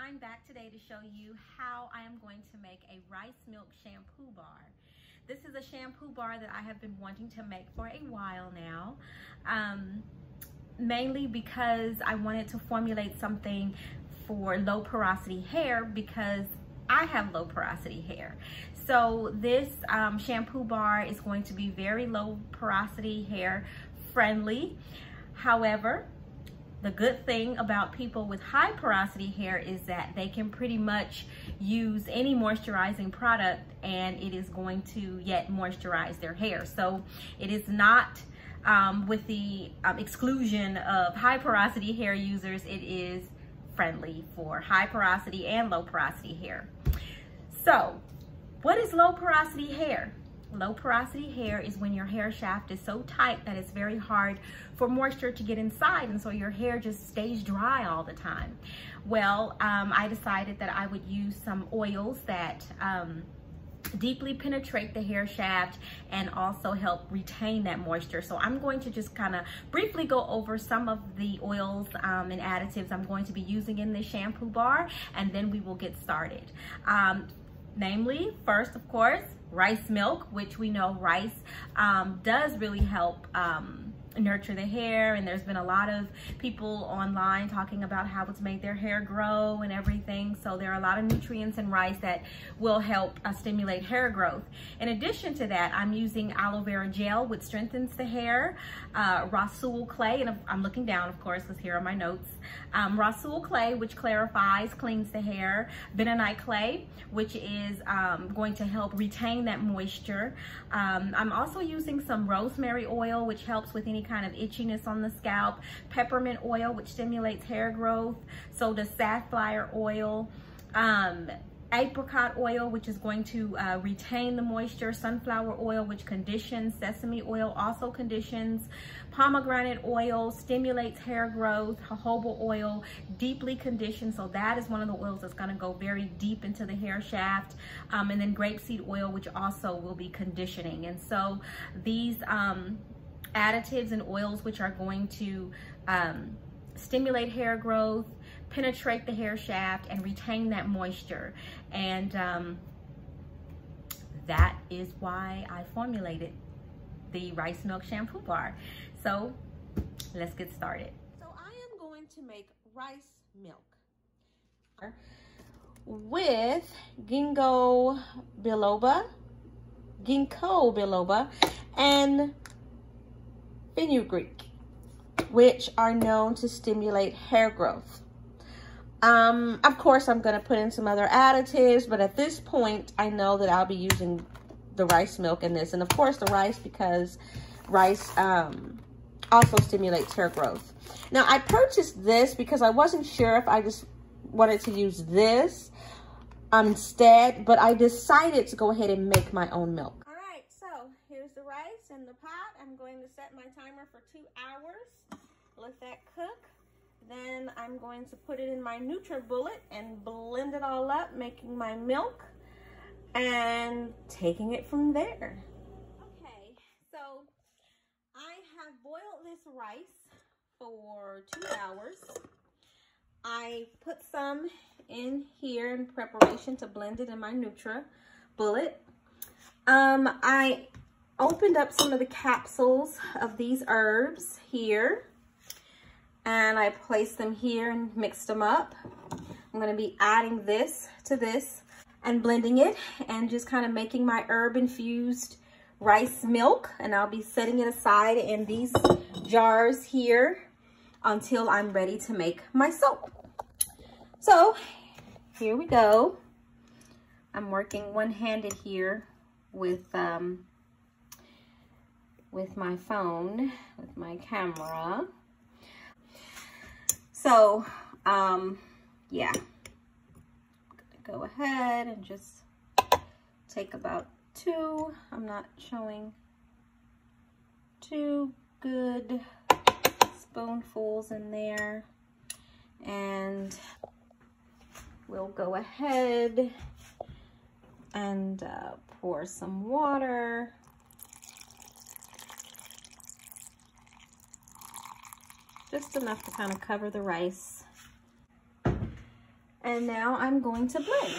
I'm back today to show you how I am going to make a rice milk shampoo bar. This is a shampoo bar that I have been wanting to make for a while now, mainly because I wanted to formulate something for low porosity hair because I have low porosity hair. So this shampoo bar is going to be very low porosity hair friendly. However, the good thing about people with high porosity hair is that they can pretty much use any moisturizing product and it is going to yet moisturize their hair. So it is not with the exclusion of high porosity hair users. It is friendly for high porosity and low porosity hair. So what is low porosity hair? Low porosity hair is when your hair shaft is so tight that it's very hard for moisture to get inside, and so your hair just stays dry all the time. Well, I decided that I would use some oils that deeply penetrate the hair shaft and also help retain that moisture. So I'm going to just kind of briefly go over some of the oils and additives I'm going to be using in this shampoo bar, and then we will get started. Namely, first, of course, rice milk, which we know rice does really help nurture the hair, and there's been a lot of people online talking about how it's made their hair grow and everything. So there are a lot of nutrients in rice that will help stimulate hair growth. In addition to that, I'm using aloe vera gel, which strengthens the hair, Rasul clay, and I'm looking down, of course, because here are my notes. Rasul clay, which clarifies, cleans the hair, bentonite clay, which is going to help retain that moisture. I'm also using some rosemary oil, which helps with any kind of itchiness on the scalp, peppermint oil, which stimulates hair growth, so does safflower oil, apricot oil, which is going to retain the moisture, sunflower oil, which conditions, sesame oil also conditions, pomegranate oil stimulates hair growth, jojoba oil deeply conditions, so that is one of the oils that's going to go very deep into the hair shaft, and then grapeseed oil, which also will be conditioning. And so these additives and oils, which are going to stimulate hair growth, penetrate the hair shaft, and retain that moisture. And that is why I formulated the rice milk shampoo bar. So let's get started. So I am going to make rice milk with ginkgo biloba, and fenugreek, which are known to stimulate hair growth. Of course, I'm going to put in some other additives, but at this point, I know that I'll be using the rice milk in this. And of course, the rice, because rice also stimulates hair growth. Now, I purchased this because I wasn't sure if I just wanted to use this instead, but I decided to go ahead and make my own milk. All right, so here's the rice in the pot. I'm going to set my timer for 2 hours. Let that cook. Then I'm going to put it in my NutriBullet and blend it all up, making my milk and taking it from there. Okay, so I have boiled this rice for 2 hours. I put some in here in preparation to blend it in my NutriBullet. I opened up some of the capsules of these herbs here, and I placed them here and mixed them up. I'm going to be adding this to this and blending it and just kind of making my herb infused rice milk. And I'll be setting it aside in these jars here until I'm ready to make my soap. So here we go. I'm working one-handed here with my phone, with my camera. So, yeah, I'm gonna go ahead and just take about 2, I'm not showing, 2 good spoonfuls in there, and we'll go ahead and pour some water. Just enough to kind of cover the rice. And now I'm going to blend.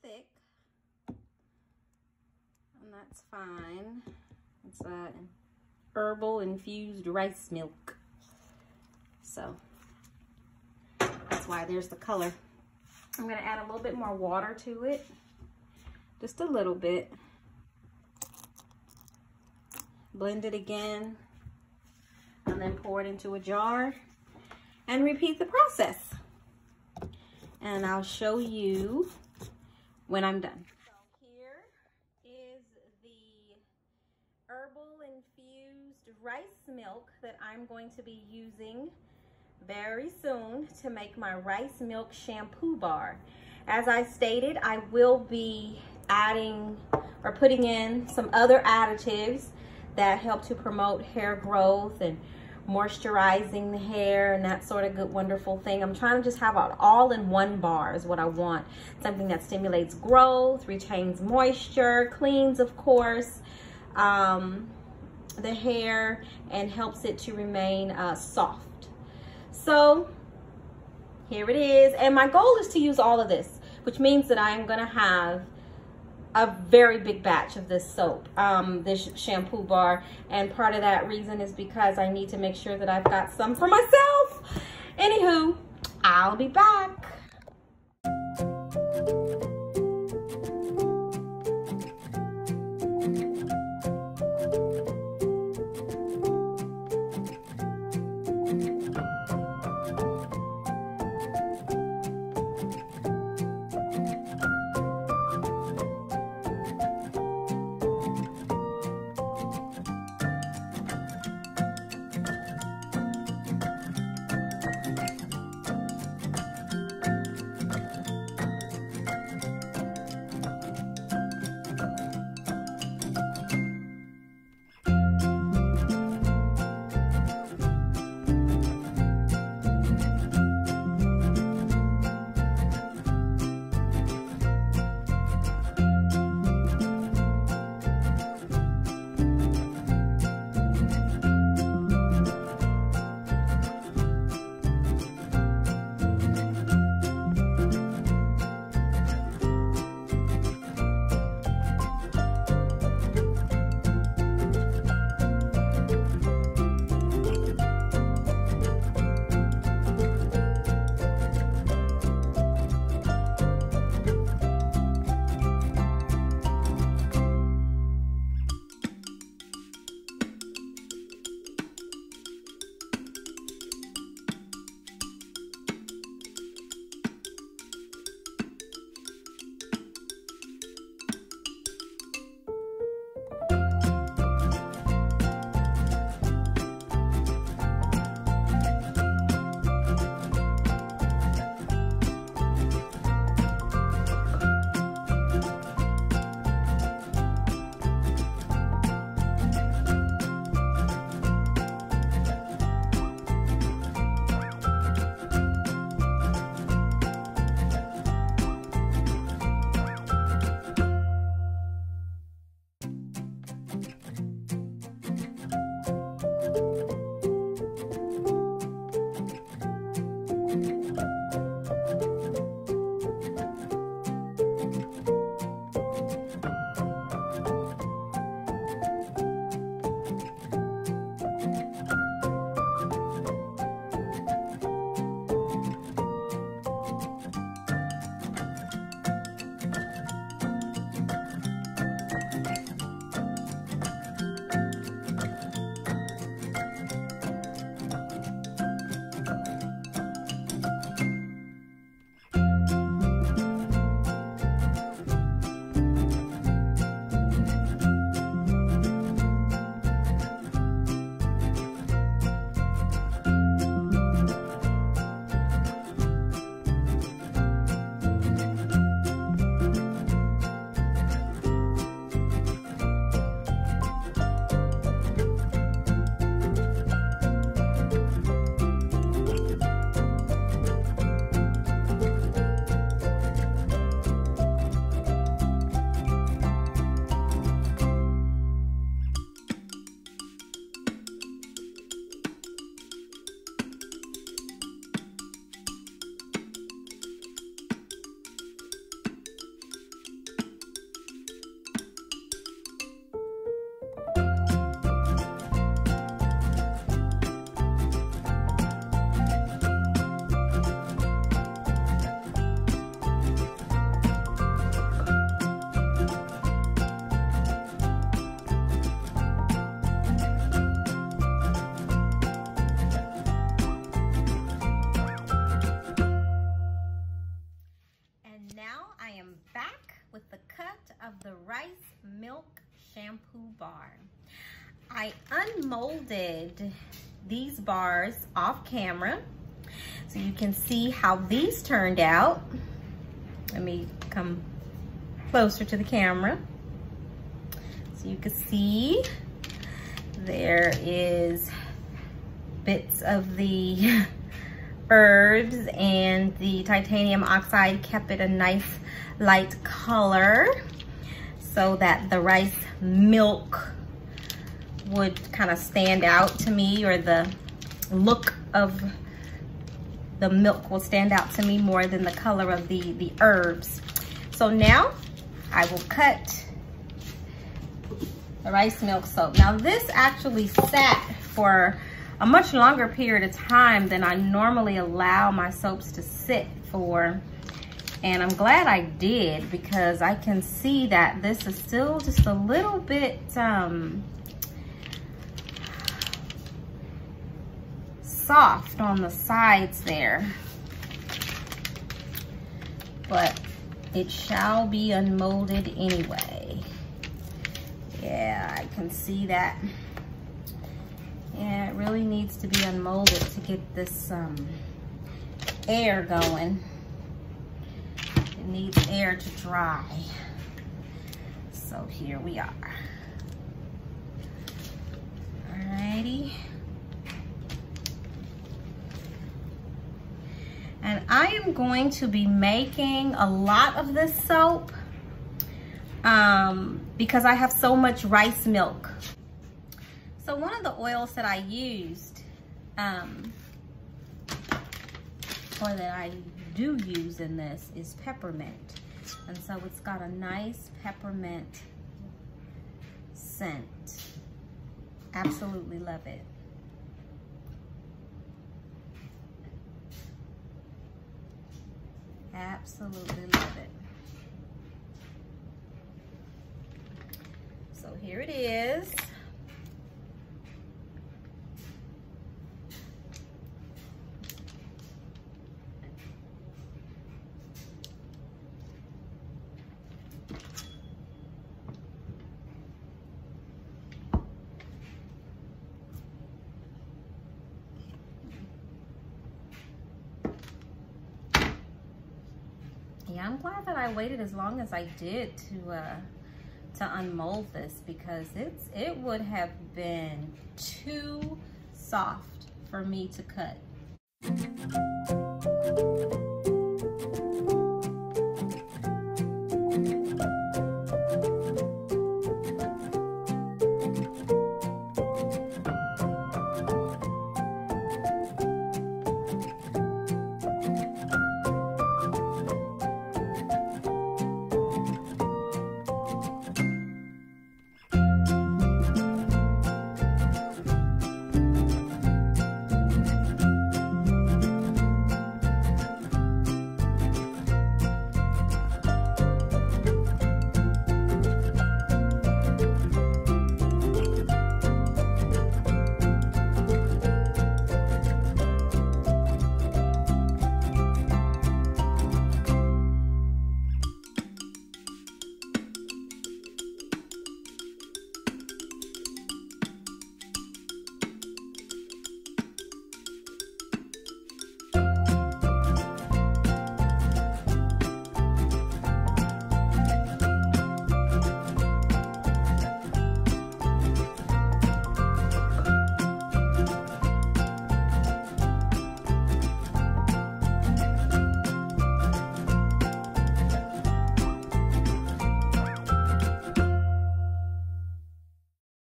Thick, and that's fine. It's herbal infused rice milk, so that's why there's the color. I'm going to add a little bit more water to it, just a little bit. Blend it again, and then pour it into a jar and repeat the process. And I'll show you when I'm done. So here is the herbal infused rice milk that I'm going to be using very soon to make my rice milk shampoo bar. As I stated, I will be adding or putting in some other additives that help to promote hair growth and moisturizing the hair and that sort of good wonderful thing. I'm trying to just have an all-in-one bar is what I want. Something that stimulates growth, retains moisture, cleans, of course, the hair, and helps it to remain soft. So here it is, and my goal is to use all of this, which means that I'm gonna have a very big batch of this soap, this shampoo bar, and part of that reason is because I need to make sure that I've got some for myself. Anywho, I'll be back. now I am back with the cut of the Rice Milk Shampoo Bar. I unmolded these bars off camera so you can see how these turned out. Let me come closer to the camera so you can see there is bits of the herbs, and the titanium oxide kept it a nice light color so that the rice milk would kind of stand out to me, or the look of the milk will stand out to me more than the color of the herbs. So now I will cut the rice milk soap. Now this actually sat for a much longer period of time than I normally allow my soaps to sit for. And I'm glad I did, because I can see that this is still just a little bit soft on the sides there. But it shall be unmolded anyway. Yeah, I can see that. Yeah, it really needs to be unmolded to get this air going. It needs air to dry. So here we are. Alrighty. And I am going to be making a lot of this soap because I have so much rice milk. So one of the oils that I used, or that I do use in this, is peppermint. And so it's got a nice peppermint scent. Absolutely love it. Absolutely love it. So here it is. Yeah, I'm glad that I waited as long as I did to unmold this, because it would have been too soft for me to cut.